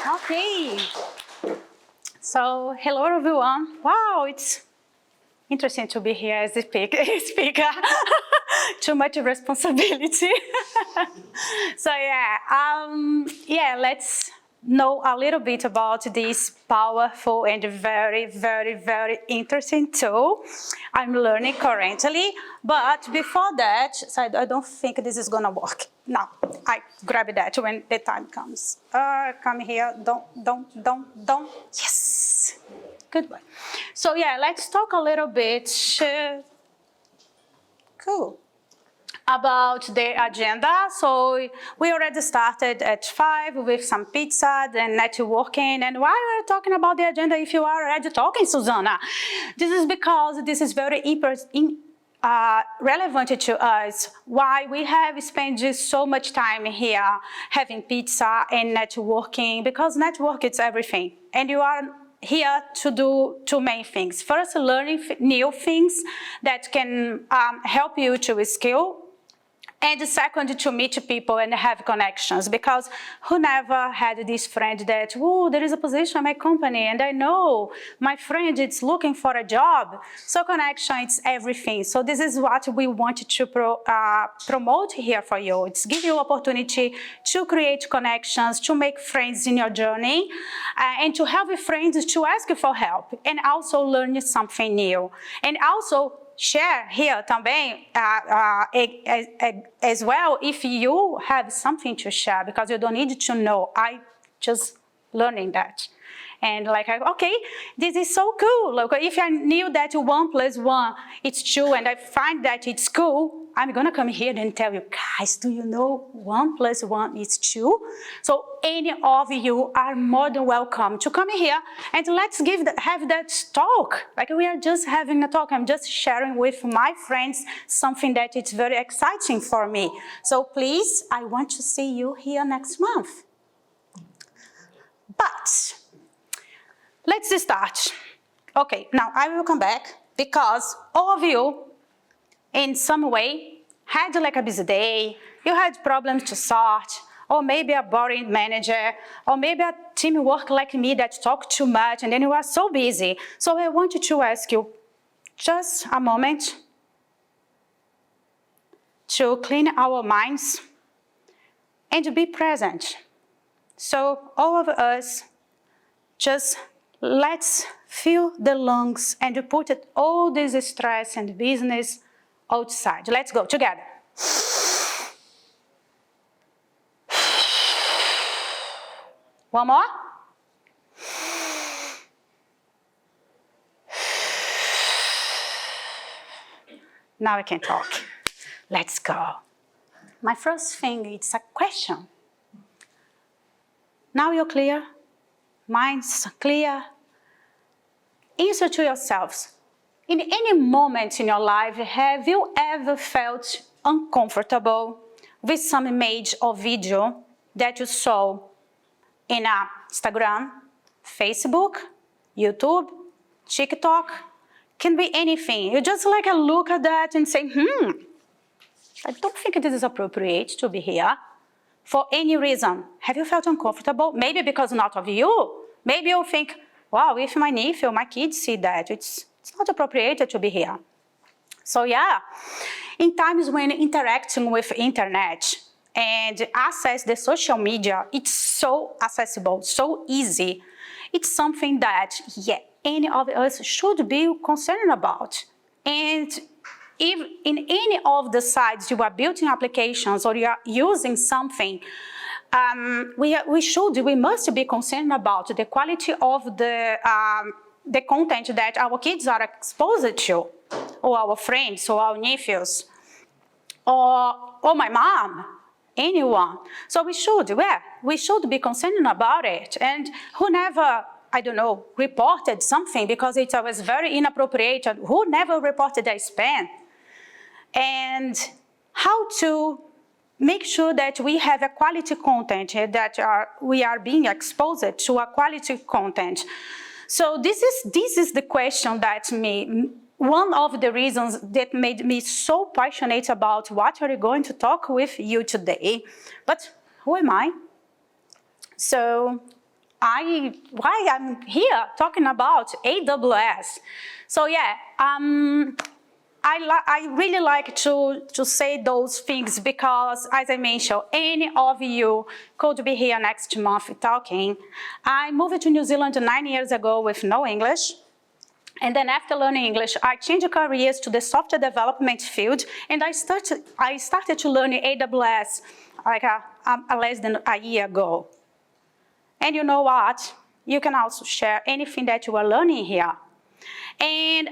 Okay. So, hello everyone. Wow, it's interesting to be here as a speaker. Too much responsibility. So let's know a little bit about this powerful and very, very, very interesting tool I'm learning currently. But before that, so I don't think this is gonna work. No, I grab that when the time comes. Come here, don't. Yes, good one. So yeah, let's talk a little bit. Cool. About the agenda. So we already started at 5 with some pizza, then networking. And why are we talking about the agenda if you are already talking, Susanna? This is because this is very relevant to us. Why we have spent just so much time here having pizza and networking, because network is everything. And you are here to do two main things. First, learning new things that can help you to skill. And the second, to meet people and have connections, because who never had this friend that, oh, there is a position in my company and I know my friend is looking for a job. So connection is everything. So this is what we want to promote here for you. It's give you opportunity to create connections, to make friends in your journey, and to help your friends to ask you for help, and also learn something new. And also share here também as well if you have something to share, because you don't need to know. I just learning that. And like, okay, this is so cool. Like, if I knew that 1 + 1 is 2 and I find that it's cool, I'm gonna come here and tell you, guys, do you know 1 + 1 is 2? So any of you are more than welcome to come here and let's have that talk. Like, we are just having a talk. I'm just sharing with my friends something that is very exciting for me. So please, I want to see you here next month. But let's start. Okay, now I will come back because all of you, in some way, had like a busy day, you had problems to sort, or maybe a boring manager, or maybe a teamwork like me that talked too much and then you are so busy. So I wanted to ask you just a moment to clean our minds and to be present. So all of us, just let's fill the lungs and put all this stress and business outside. Let's go together. One more. Now I can talk. Let's go. My first thing is a question. Now you're clear? Minds clear? Answer to yourselves. In any moment in your life, have you ever felt uncomfortable with some image or video that you saw in Instagram, Facebook, YouTube, TikTok? Can be anything. You just like look at that and say, I don't think this is appropriate to be here. For any reason. Have you felt uncomfortable? Maybe because not of you. Maybe you think, wow, if my nephew, my kids see that, it's not appropriate to be here. So yeah, in times when interacting with internet and access the social media, it's so accessible, so easy. It's something that, any of us should be concerned about. And if in any of the sites you are building applications or you are using something, we must be concerned about the quality of the content that our kids are exposed to, or our friends, or our nephews, or my mom, anyone. So we should be concerned about it. And who never, I don't know, reported something because it was very inappropriate, and who never reported a spam? And how to make sure that we have a quality content, that we are being exposed to a quality content. So this is the question that one of the reasons that made me so passionate about what we're going to talk with you today. But who am I? So why I'm here talking about AWS. So yeah, I really like to say those things because, as I mentioned, any of you could be here next month talking. I moved to New Zealand 9 years ago with no English. And then after learning English, I changed careers to the software development field, and I started to learn AWS like less than a year ago. And you know what? You can also share anything that you are learning here. And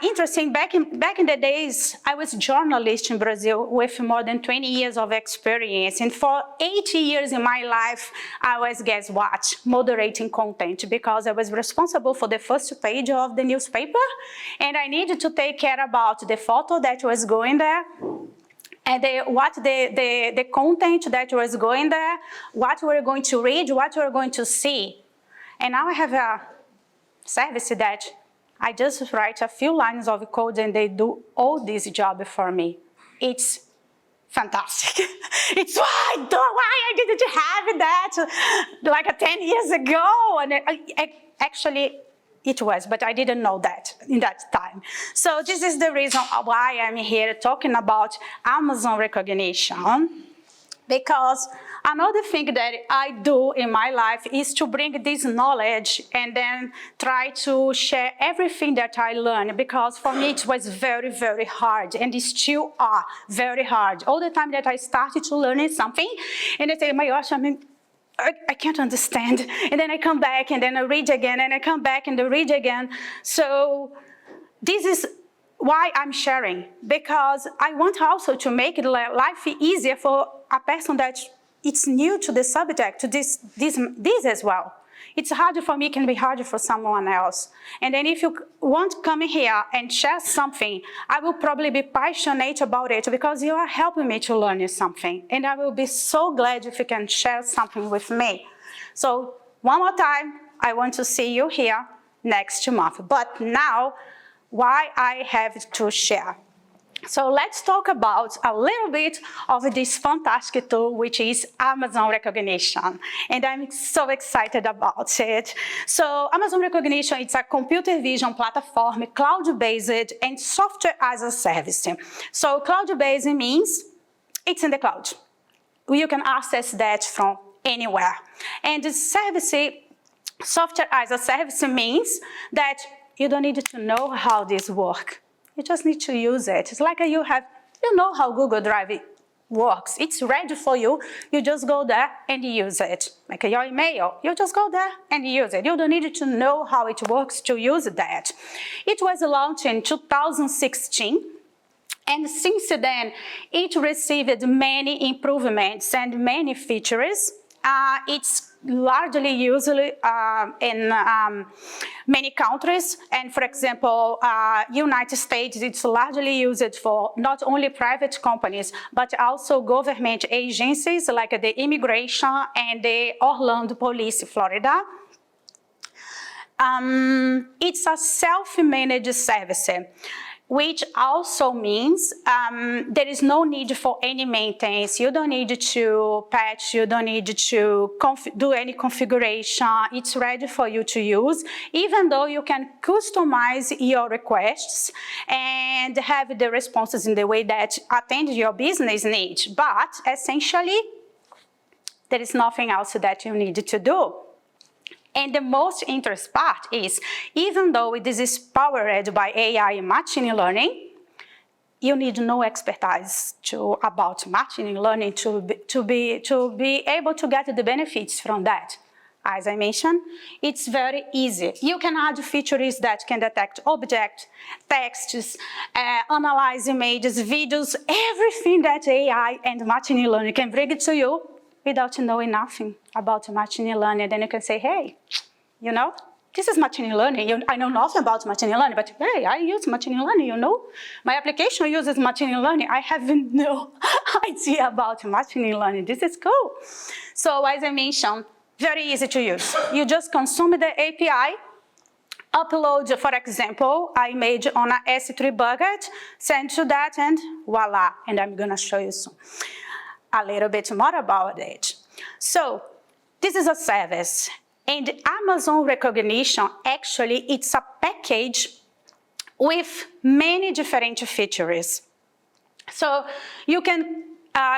interesting, back in the days, I was a journalist in Brazil with more than 20 years of experience. And for 80 years in my life, I was, guess what, moderating content because I was responsible for the first page of the newspaper. And I needed to take care about the photo that was going there, and the content that was going there, what we're going to read, what we're going to see. And now I have a service that I just write a few lines of code and they do all this job for me. It's fantastic. It's why I didn't have that like 10 years ago. And actually, it was, but I didn't know that in that time. So this is the reason why I'm here talking about Amazon Rekognition, because another thing that I do in my life is to bring this knowledge and then try to share everything that I learned, because for me it was very, very hard, and it still are very hard. All the time that I started to learn something, and I say, my gosh, I can't understand. And then I come back and then I read again, and I come back and I read again. So this is why I'm sharing, because I want also to make life easier for a person that it's new to the subject, to this as well. It's harder for me, can be harder for someone else. And then if you want to come here and share something, I will probably be passionate about it because you are helping me to learn something. And I will be so glad if you can share something with me. So one more time, I want to see you here next month. But now, why I have to share. So let's talk about a little bit of this fantastic tool, which is Amazon Rekognition. And I'm so excited about it. So Amazon Rekognition, it's a computer vision platform, cloud-based and software as a service. So cloud-based means it's in the cloud. You can access that from anywhere. And the service, software as a service, means that you don't need to know how this works. You just need to use it. It's like you know how Google Drive works. It's ready for you. You just go there and use it. Like your email, you just go there and use it. You don't need to know how it works to use that. It was launched in 2016. And since then, it received many improvements and many features. It's largely used in many countries, and for example, United States, it's largely used for not only private companies, but also government agencies like the Immigration and the Orlando Police, Florida. It's a self-managed service, which also means there is no need for any maintenance. You don't need to patch, you don't need to do any configuration. It's ready for you to use, even though you can customize your requests and have the responses in the way that attend your business needs. But essentially, there is nothing else that you need to do. And the most interesting part is, even though this is powered by AI and machine learning, you need no expertise about machine learning to be able to get the benefits from that. As I mentioned, it's very easy. You can add features that can detect objects, texts, analyze images, videos, everything that AI and machine learning can bring to you, without knowing nothing about machine learning. Then you can say, hey, you know, this is machine learning. I know nothing about machine learning, but hey, I use machine learning, you know. My application uses machine learning. I have no idea about machine learning. This is cool. So as I mentioned, very easy to use. You just consume the API, upload, for example, I made on a S3 bucket, send to that, and voila. And I'm gonna show you soon a little bit more about it. So this is a service. And Amazon Rekognition, actually, it's a package with many different features. So you can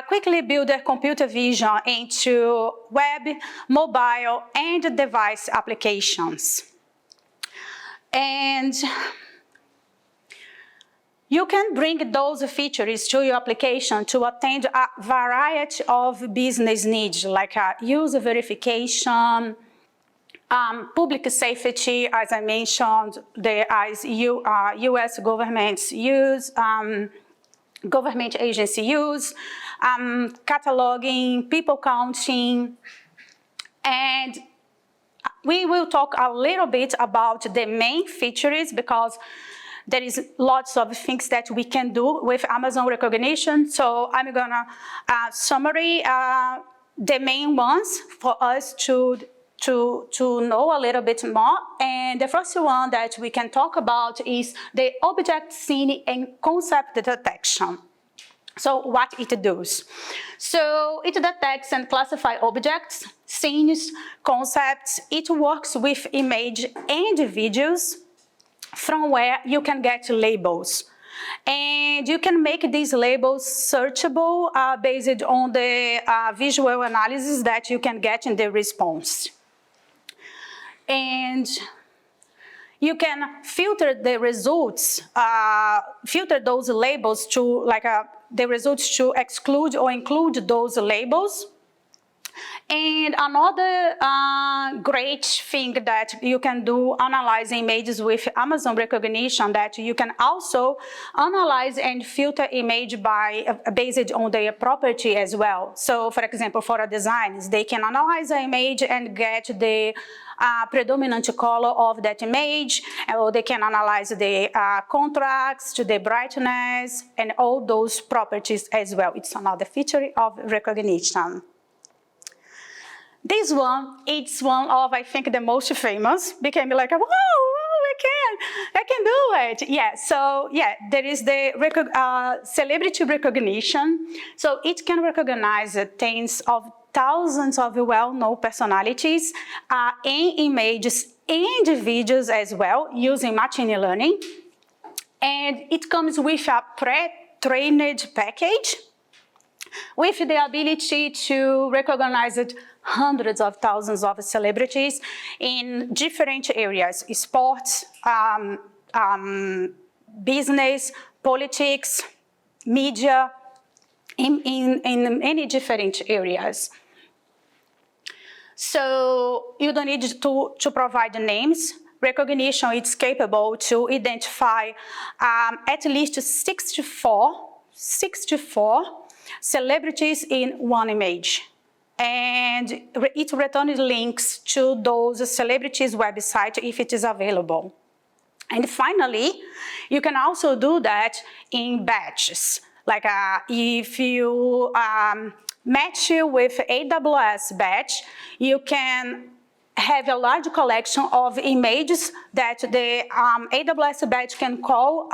quickly build a computer vision into web, mobile, and device applications. And you can bring those features to your application to attend a variety of business needs, like user verification, public safety, as I mentioned, as US governments use, government agency use, cataloging, people counting, and we will talk a little bit about the main features because there is lots of things that we can do with Amazon Rekognition. So I'm gonna summary the main ones for us to know a little bit more. And the first one that we can talk about is the object scene and concept detection. So what it does. So it detects and classifies objects, scenes, concepts. It works with image and videos from where you can get labels. And you can make these labels searchable based on the visual analysis that you can get in the response. And you can filter the results, filter those labels to the results to exclude or include those labels. And another great thing that you can do analyzing images with Amazon Rekognition, that you can also analyze and filter image based on their property as well. So for example, for a design, they can analyze the image and get the predominant color of that image, or they can analyze the contrast, the brightness, and all those properties as well. It's another feature of Rekognition. This one, it's one of, I think, the most famous, became like, whoa, I can do it. Yeah, so yeah, there is the celebrity recognition. So it can recognize tens of thousands of well-known personalities in images and videos as well, using machine learning. And it comes with a pre-trained package with the ability to recognize hundreds of thousands of celebrities in different areas: sports, business, politics, media, in many different areas. So you don't need to provide the names. Rekognition is capable to identify at least 64 celebrities in one image. And it returns links to those celebrities' website if it is available. And finally, you can also do that in batches. Like if you match with AWS batch, you can have a large collection of images that the AWS batch can call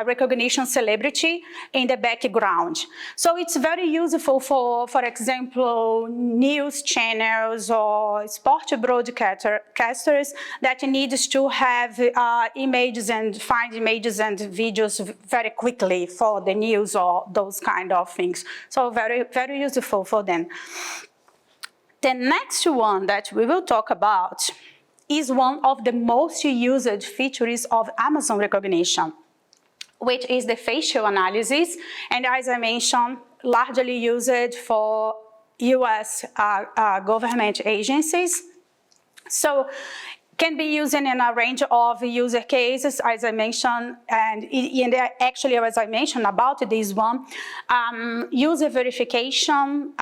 recognition celebrity in the background. So it's very useful for example, news channels or sport broadcasters that needs to have images and find images and videos very quickly for the news or those kind of things. So very, very useful for them. The next one that we will talk about is one of the most used features of Amazon Rekognition, which is the facial analysis. And as I mentioned, largely used for US government agencies. So can be used in a range of user cases, as I mentioned, and actually, as I mentioned about this one, user verification,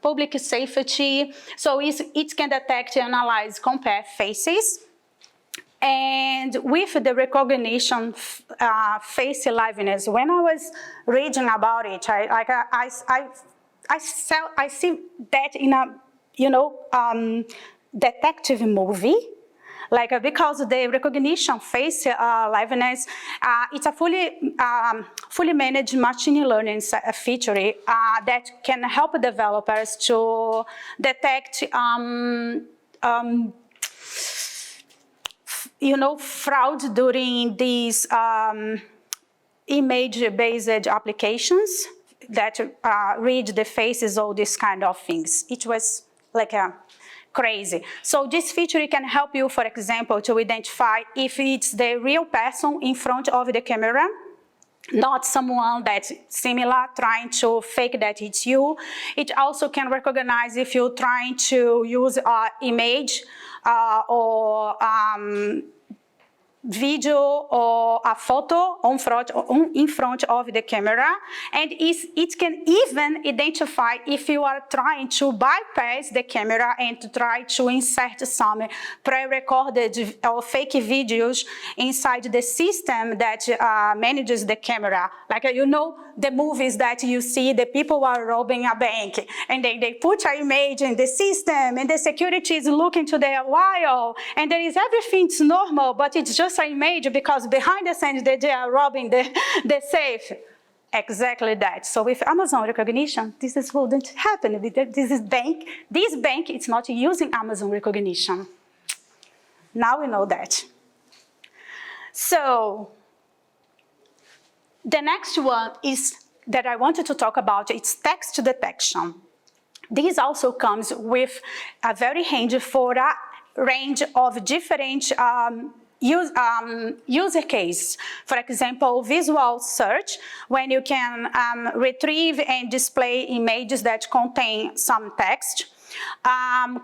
public safety. So it can detect, analyze, compare faces. And with the Rekognition face liveness, when I was reading about it, I see that in a, detective movie. Because the recognition face liveness, it's a fully managed machine learning feature that can help developers to detect fraud during these image-based applications that read the faces, all these kind of things. It was crazy. So this feature can help you, for example, to identify if it's the real person in front of the camera, not someone that's similar trying to fake that it's you. It also can recognize if you're trying to use an image or video or a photo in front of the camera, and it can even identify if you are trying to bypass the camera and to try to insert some pre-recorded or fake videos inside the system that manages the camera. The movies that you see, the people are robbing a bank, and they put an image in the system, and the security is looking to their while, and there is everything's normal, but it's just an image because behind the scenes they are robbing the safe. Exactly that. So with Amazon Rekognition, this wouldn't happen. This bank, it's not using Amazon Rekognition. Now we know that. So the next one is that I wanted to talk about, it's text detection. This also comes with a very handy for a range of different user cases. For example, visual search, when you can retrieve and display images that contain some text.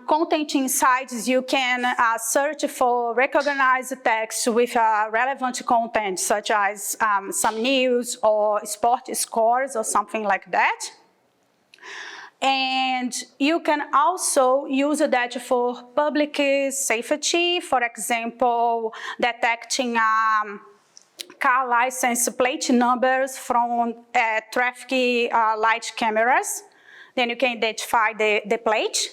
Content insights, you can search for recognized text with relevant content, such as some news or sport scores or something like that. And you can also use that for public safety, for example, detecting car license plate numbers from traffic light cameras. Then you can identify the plate.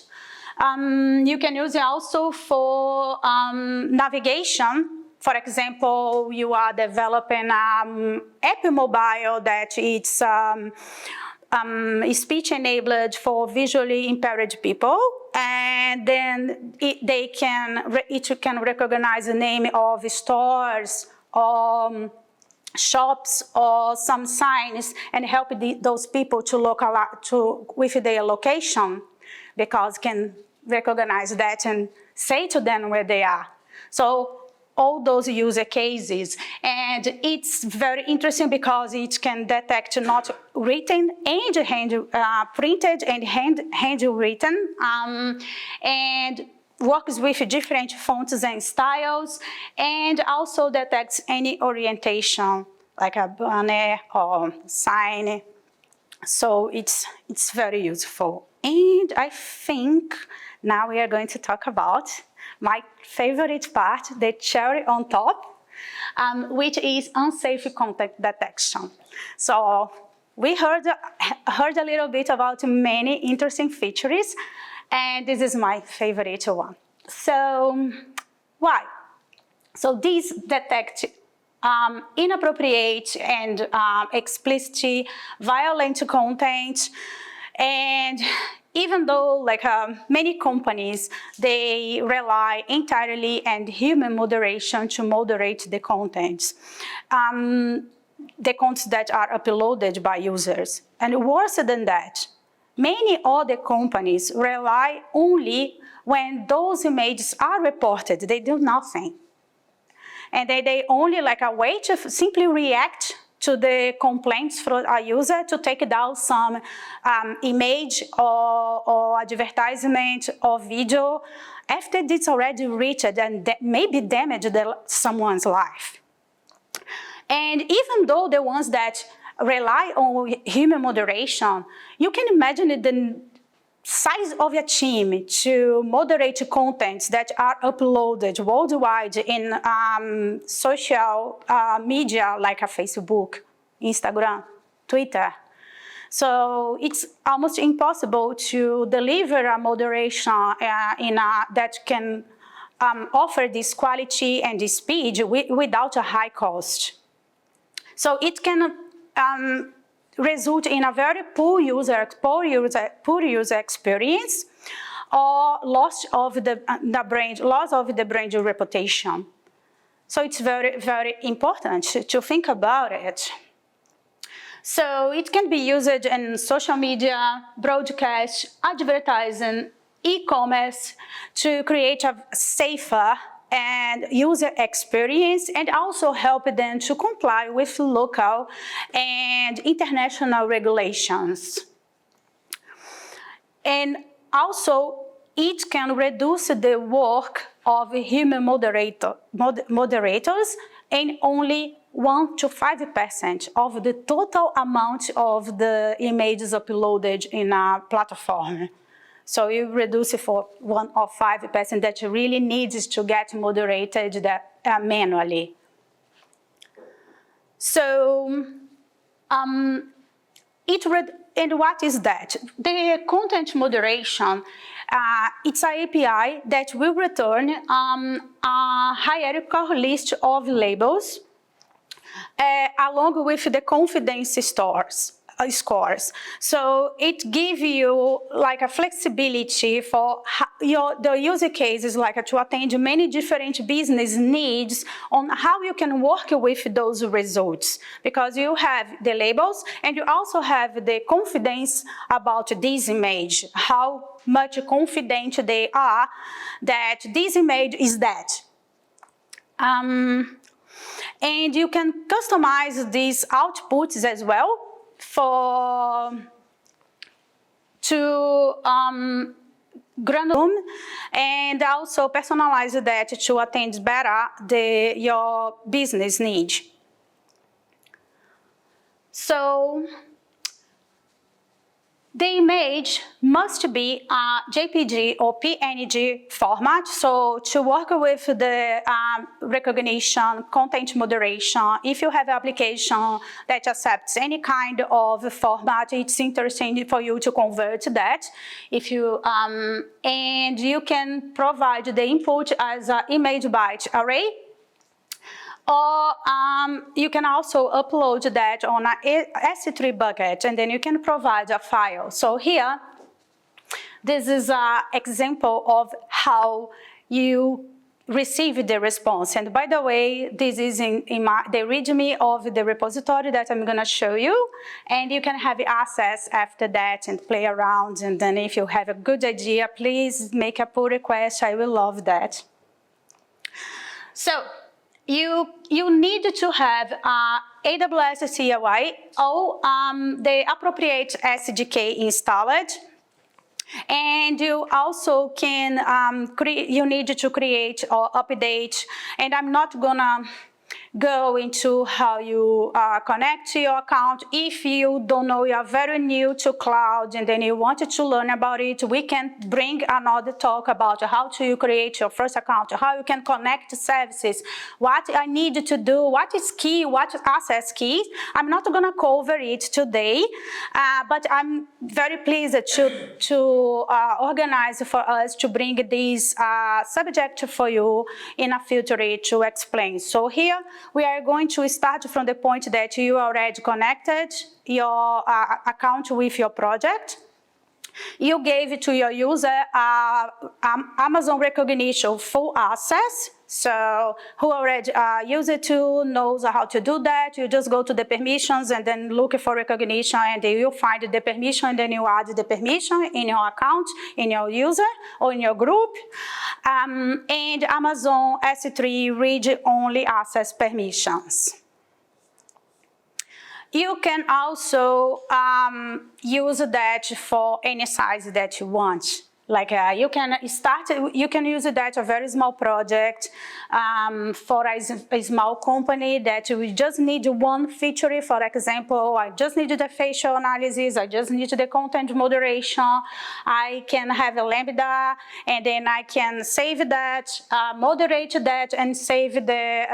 You can use it also for navigation. For example, you are developing app mobile that it's speech enabled for visually impaired people, and then it can recognize the name of stores or shops or some signs and help those people to with their location, because can recognize that and say to them where they are. So all those user cases, and it's very interesting because it can detect not written and printed and handwritten, and works with different fonts and styles, and also detects any orientation, like a banner or sign. So it's very useful. And I think now we are going to talk about my favorite part, the cherry on top, which is unsafe content detection. So we heard a little bit about many interesting features, and this is my favorite one. So why? So these detect inappropriate and explicit violent content, and even though many companies, they rely entirely on human moderation to moderate the contents, the contents that are uploaded by users. And worse than that, many other companies rely only when those images are reported. They do nothing. And they only a way to simply react to the complaints from a user to take down some image or advertisement or video after it's already reached and maybe damaged someone's life. And even though the ones that rely on human moderation, you can imagine the size of a team to moderate contents that are uploaded worldwide in social media like a Facebook, Instagram, Twitter. So it's almost impossible to deliver a moderation that can offer this quality and this speed without a high cost. So it can result in a very poor user experience or loss of the brand reputation. So it's very, very important to think about it. So it can be used in social media, broadcast, advertising, e-commerce to create a safer and user experience and also help them to comply with local and international regulations. And also, it can reduce the work of human moderators in only 1 to 5% of the total amount of the images uploaded in a platform. So you reduce it for 1 or 5% that really needs to get moderated manually. So, and what is that? The content moderation, it's an API that will return a hierarchical list of labels along with the confidence scores. So it gives you like a flexibility for the user cases, like to attend many different business needs on how you can work with those results, because you have the labels and you also have the confidence about this image, how much confident they are that this image is that. And you can customize these outputs as well to granular and also personalize that to attend better your business needs. So the image must be a JPG or PNG format. So to work with the recognition, content moderation, if you have an application that accepts any kind of format, it's interesting for you to convert that. If you and you can provide the input as an image byte array. Or you can also upload that on a S3 bucket, and then you can provide a file. So here, this is an example of how you receive the response. And by the way, this is in the README of the repository that I'm going to show you. And you can have access after that and play around. And then if you have a good idea, please make a pull request. I will love that. So, you need to have AWS CLI or the appropriate SDK installed, and you also can you need to create or update. And I'm not gonna go into how you connect to your account. If you don't know, you are very new to cloud and then you wanted to learn about it, we can bring another talk about how to create your first account, how you can connect services, what I need to do, what is key, what is access key. I'm not going to cover it today, but I'm very pleased to organize for us to bring this subject for you in a future to explain. So here, we are going to start from the point that you already connected your account with your project. You gave to your user Amazon Rekognition full access. So who already use the tool knows how to do that. You just go to the permissions and then look for Rekognition, and then you find the permission, and then you add the permission in your account, in your user, or in your group. And Amazon S3 read-only access permissions. You can also use that for any size that you want. Like you can use that a very small project for a small company that we just need one feature. For example, I just need the facial analysis, I just need the content moderation. I can have a Lambda, and then I can save that, moderate that, and save the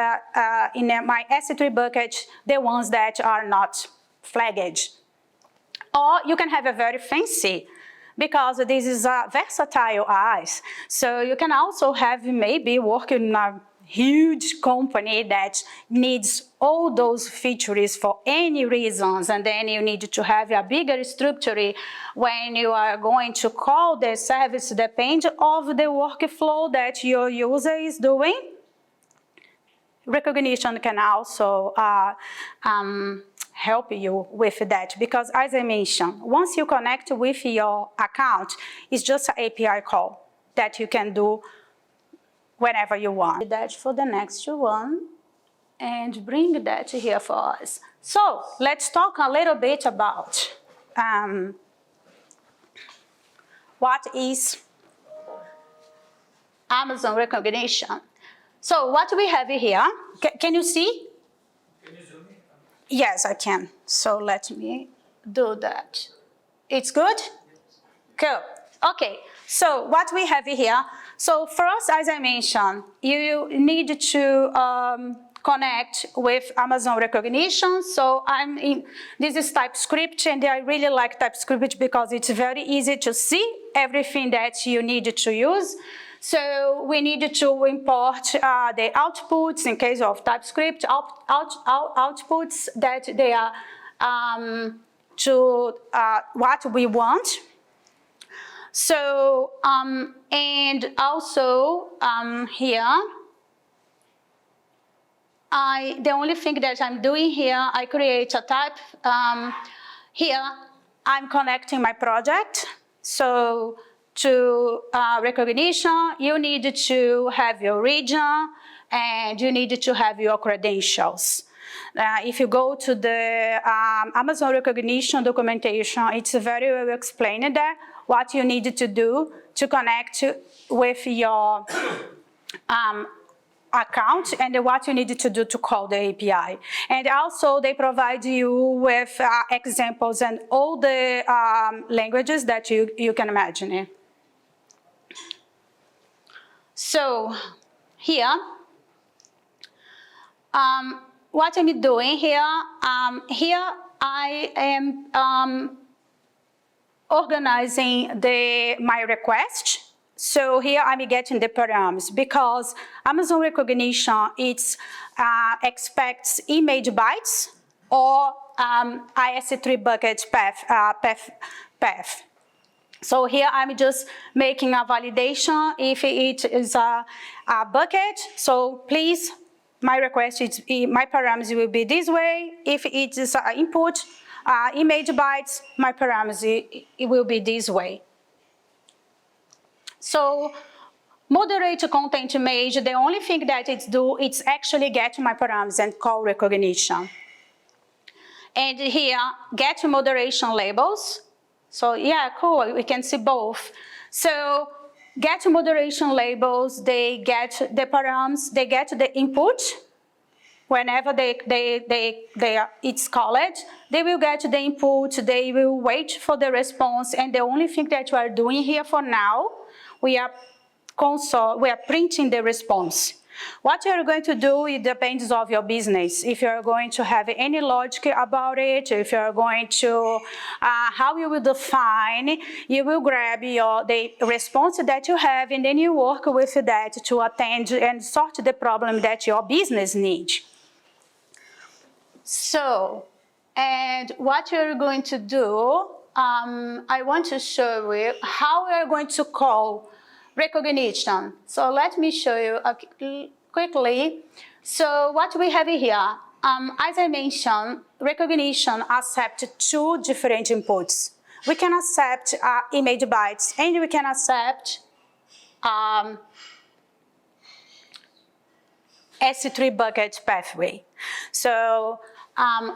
in my S3 bucket the ones that are not flagged. Or you can have a very fancy because this is a versatile eyes. So you can also have maybe working in a huge company that needs all those features for any reasons, and then you need to have a bigger structure when you are going to call the service, depends of the workflow that your user is doing. Rekognition can also help you with that, because as I mentioned, once you connect with your account, it's just an API call that you can do whenever you want. That for the next one and bring that here for us. So let's talk a little bit about what is Amazon Rekognition. So what we have here, can you see? Can you zoom in? Yes, I can. So let me do that. It's good? Cool. Okay, so what we have here, so first, as I mentioned, you need to connect with Amazon Rekognition. So this is TypeScript, and I really like TypeScript because it's very easy to see everything that you need to use. So we need to import the outputs in case of TypeScript, outputs that they are to what we want. So, and also here, the only thing that I'm doing here, I create a type. Here, I'm connecting my project. So to Rekognition, you need to have your region and you need to have your credentials. If you go to the Amazon Rekognition documentation, it's very well explained there what you need to do to connect with your account and what you need to do to call the API. And also they provide you with examples and all the languages that you can imagine. So here, what I'm doing here, here I am organizing my request. So here I'm getting the params because Amazon Rekognition expects image bytes or IS3 bucket path. So here I'm just making a validation if it is a bucket. So please, my request is my params will be this way. If it is an input image bytes, my params it will be this way. So moderate content image, the only thing that it's actually get my params and call Rekognition. And here, get moderation labels. So yeah, cool, we can see both. So get moderation labels, they get the params, they get the input. Whenever it's called, they will get the input, they will wait for the response, and the only thing that we are doing here for now, we are printing the response. What you are going to do, it depends on your business. If you are going to have any logic about it, if you are going to, how you will define, you will grab the response that you have, and then you work with that to attend and sort the problem that your business needs. So, and what you're going to do, I want to show you how we are going to call Rekognition. So let me show you quickly. So what we have here, as I mentioned, Rekognition accepts two different inputs. We can accept image bytes and we can accept S3 bucket pathway. So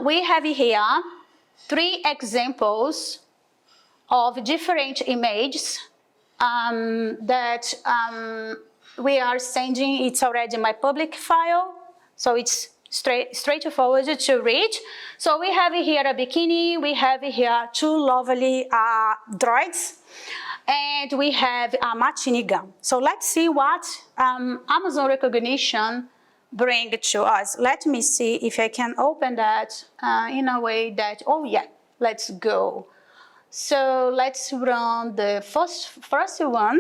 we have here 3 examples of different images that we are sending. It's already my public file, so it's straightforward to read. So we have here a bikini, we have here 2 lovely droids, and we have a machine gun. So let's see what Amazon Rekognition bring to us. Let me see if I can open that in a way that, oh yeah, let's go. So let's run the first one.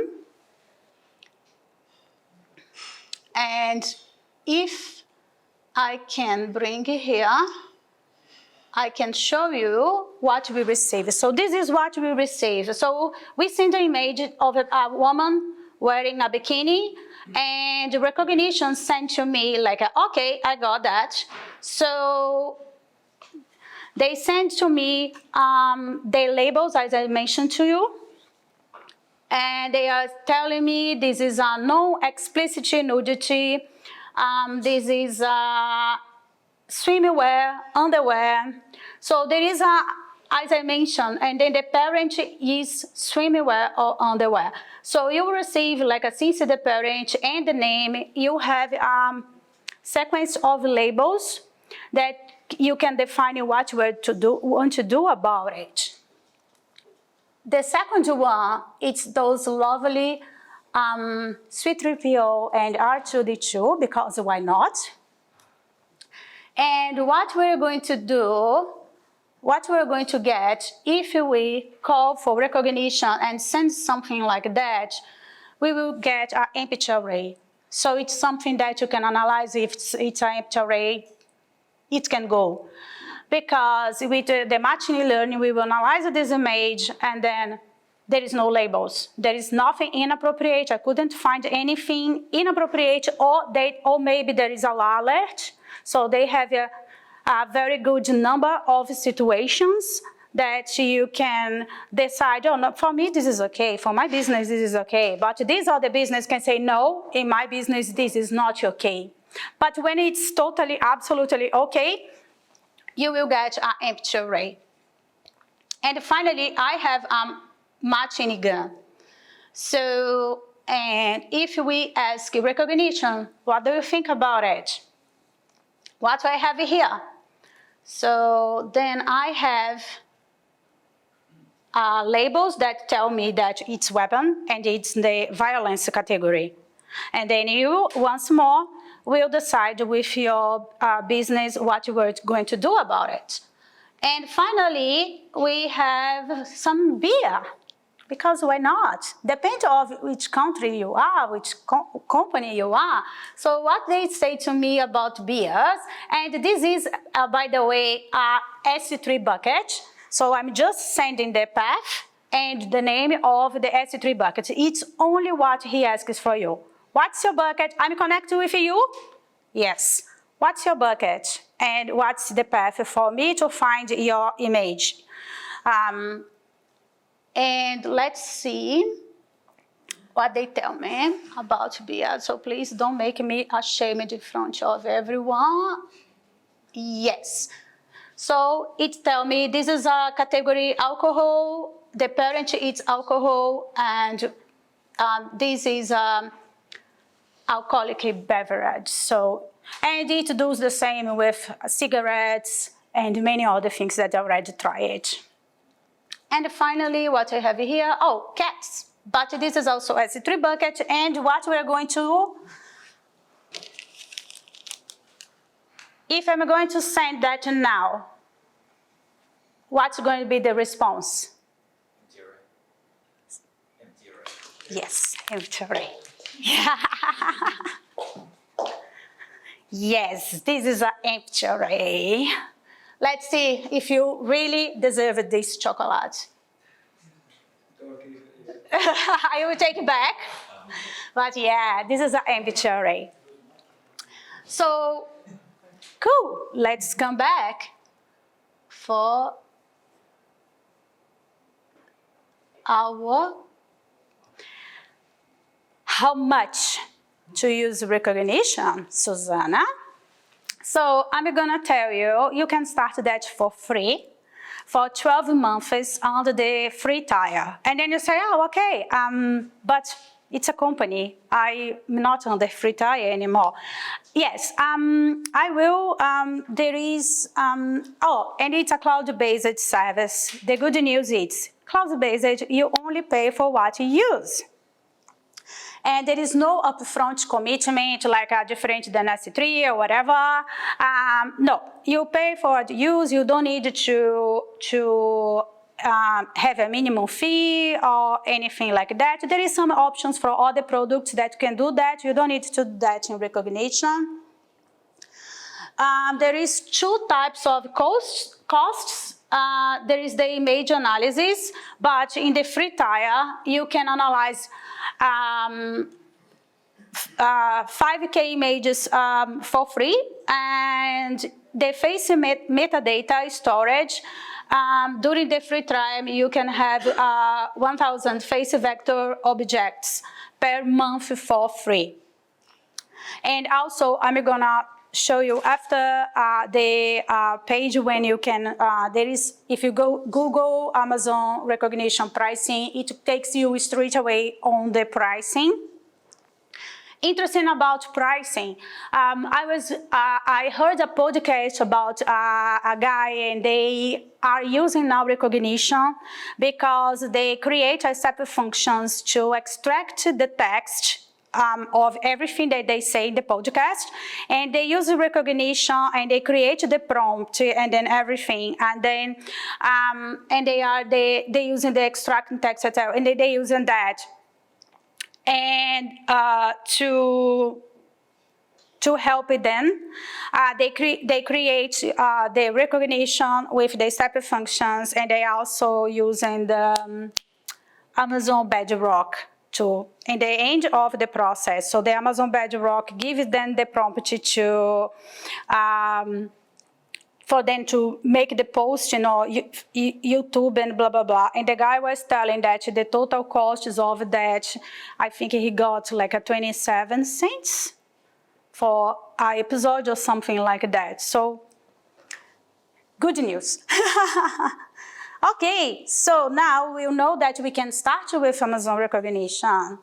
And if I can bring it here, I can show you what we receive. So this is what we receive. So we send an image of a woman wearing a bikini, and Rekognition sent to me like, okay, I got that. So they sent to me their labels, as I mentioned to you. And they are telling me this is a no explicit nudity. This is swimwear, underwear. So there is as I mentioned, and then the parent is swimwear or underwear. So you will receive, like, since the parent and the name, you have sequence of labels that you can define what you want to do about it. The second one, it's those lovely C-3PO and R2-D2, because why not? And what we're going to do, what we're going to get if we call for Rekognition and send something like that, we will get an empty array. So it's something that you can analyze. If it's an empty array, it can go. Because with the machine learning, we will analyze this image, and then there is no labels. There is nothing inappropriate. I couldn't find anything inappropriate, or maybe there is a alert. So they have a very good number of situations that you can decide, oh, no, for me, this is okay. For my business, this is okay. But this other business can say, no, in my business, this is not okay. But when it's totally, absolutely okay, you will get an empty array. And finally, I have machine gun. So, and if we ask Rekognition, what do you think about it? What do I have here? So then I have labels that tell me that it's weapon and it's the violence category. And then you, once more, will decide with your business what you are going to do about it. And finally, we have some beer, because why not? Depends on which country you are, which company you are. So what they say to me about beers, and this is, by the way, a S3 bucket. So I'm just sending the path and the name of the S3 bucket. It's only what he asks for you. What's your bucket? I'm connected with you? Yes. What's your bucket? And what's the path for me to find your image? And let's see what they tell me about beer. So please don't make me ashamed in front of everyone. Yes. So it tells me this is a category alcohol. The parent eats alcohol, and this is alcoholic beverage. So, and it does the same with cigarettes and many other things that I already tried. And finally, what I have here, oh, cats. But this is also a S3 bucket, and what we're going to do, if I'm going to send that now, what's going to be the response? Empty array. Yes, empty array. Yes, this is an empty array. Let's see if you really deserve this chocolate. I will take it back. But yeah, this is an empty array. So, cool. Let's come back for our how much to use Rekognition, Susanna. So I'm gonna tell you, you can start that for free for 12 months under the free tier. And then you say, oh, okay, but it's a company. I'm not on the free tier anymore. Yes, I will, there is, oh, and it's a cloud-based service. The good news is, cloud-based, you only pay for what you use. And there is no upfront commitment like different than S3 or whatever. No, you pay for what you use. You don't need to have a minimum fee or anything like that. There is some options for other products that can do that. You don't need to do that in Rekognition. There is two types of costs. There is the image analysis, but in the free tier, you can analyze 5K images for free, and the face metadata storage. During the free trial, you can have 1,000 face vector objects per month for free. And also, I'm gonna show you after the page when you can, if you go Google Amazon Rekognition pricing, it takes you straight away on the pricing. Interesting about pricing. I heard a podcast about a guy, and they are using now Rekognition because they create a set of functions to extract the text of everything that they say in the podcast, and they use Rekognition and they create the prompt and then everything, and then and they using the extracting text, etc. And they using that. And to help it them, they create the Rekognition with the step functions, and they also using the Amazon Bedrock tool in the end of the process. So the Amazon Bedrock gives them the prompt to for them to make the post, YouTube and blah, blah, blah. And the guy was telling that the total cost of that, I think he got like a 27 cents for an episode or something like that. So, good news. Okay, so now we'll know that we can start with Amazon Rekognition.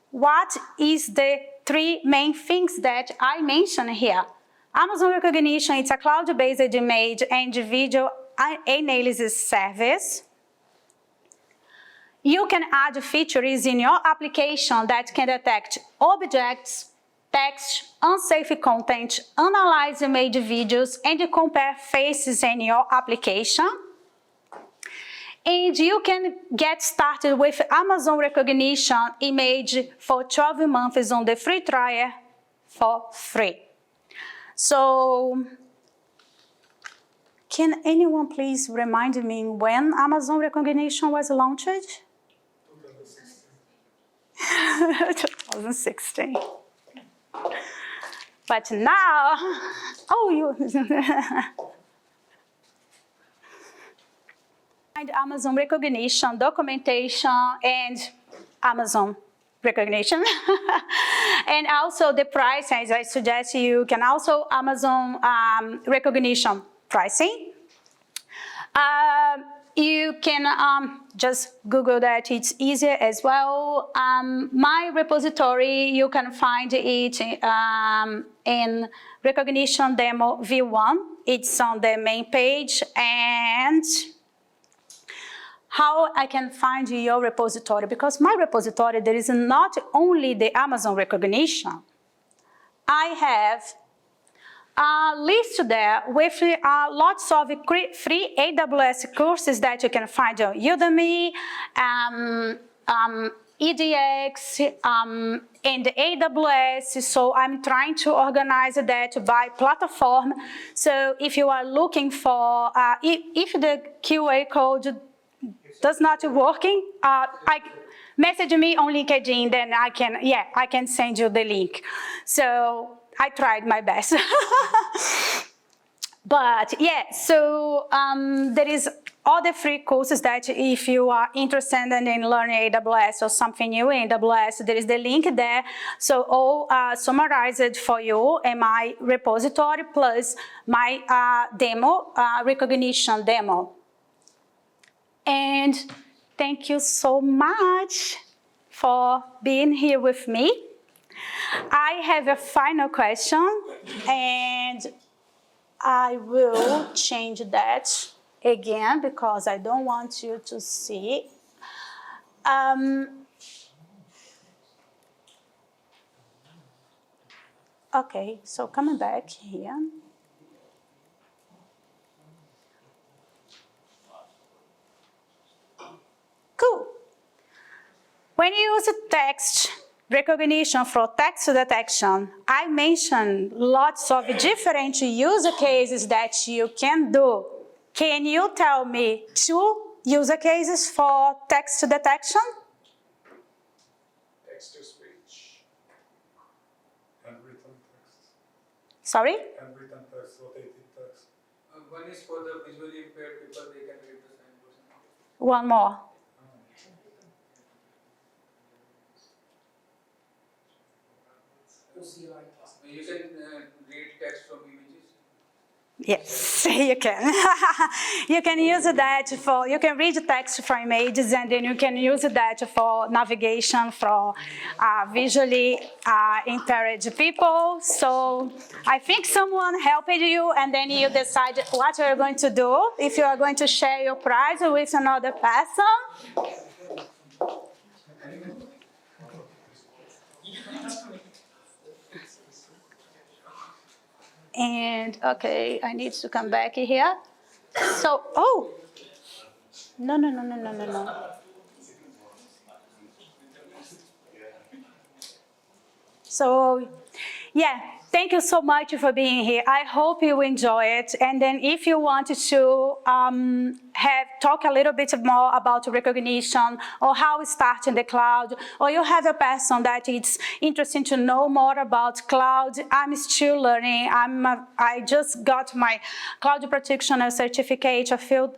What is the three main things that I mentioned here? Amazon Rekognition, it's a cloud-based image and video analysis service. You can add features in your application that can detect objects, text, unsafe content, analyze image videos, and compare faces in your application. And you can get started with Amazon Rekognition image for 12 months on the free trial for free. So, can anyone please remind me when Amazon Rekognition was launched? 2016. But now, find Amazon Rekognition documentation and Amazon Rekognition. And also the price, as I suggest you can also Amazon Rekognition pricing. You can just Google that, it's easier as well. My repository, you can find it in Rekognition Demo V1. It's on the main page. And how I can find your repository, because my repository, there is not only the Amazon Rekognition. I have a list there with lots of free AWS courses that you can find on Udemy, EDX, and AWS. So I'm trying to organize that by platform. So if you are looking for, if the QR code does not working, message me on LinkedIn, then I can send you the link. So I tried my best. But yeah, so there is other free courses that if you are interested in learning AWS or something new in AWS, there is the link there. So all summarized for you in my repository plus my demo, Rekognition demo. And thank you so much for being here with me. I have a final question, and I will change that again because I don't want you to see. Okay, so coming back here. text recognition, from text detection, I mentioned lots of different use cases that you can do. Can you tell me 2 use cases for text detection? Text-to-speech, handwritten text. Sorry? Handwritten text, rotated text. One is for the visually impaired people, they can read the signpost. One more. You can read text from images. Yes, you can. You can use that for, you can read text from images, and then you can use that for navigation for visually impaired people. So I think someone helped you, and then you decide what you're going to do. If you are going to share your prize with another person. And okay, I need to come back here. So, oh, no. So, yeah, thank you so much for being here. I hope you enjoy it. And then if you want to talk a little bit more about recognition or how we start in the cloud, or you have a person that it's interesting to know more about cloud, I'm still learning. I just got my cloud practitioner certificate a few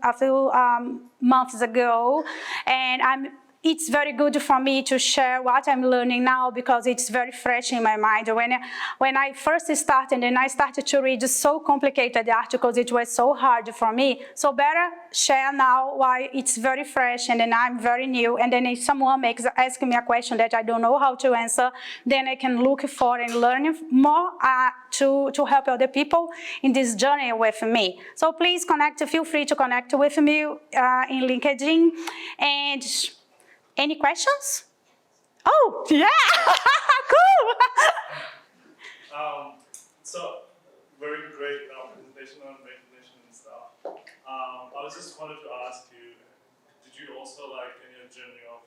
months ago, and it's very good for me to share what I'm learning now because it's very fresh in my mind. When I first started and I started to read so complicated articles, it was so hard for me. So better share now why it's very fresh and then I'm very new. And then if someone asks me a question that I don't know how to answer, then I can look for and learn more to help other people in this journey with me. So please feel free to connect with me in LinkedIn. And any questions? Oh, yeah, cool. So, very great presentation on recognition and stuff. I was just wanted to ask you, did you also, like, in your journey of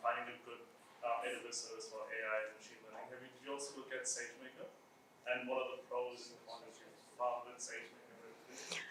finding a good AWS service for AI and machine learning, did you also look at SageMaker? And what are the pros and cons you found with SageMaker?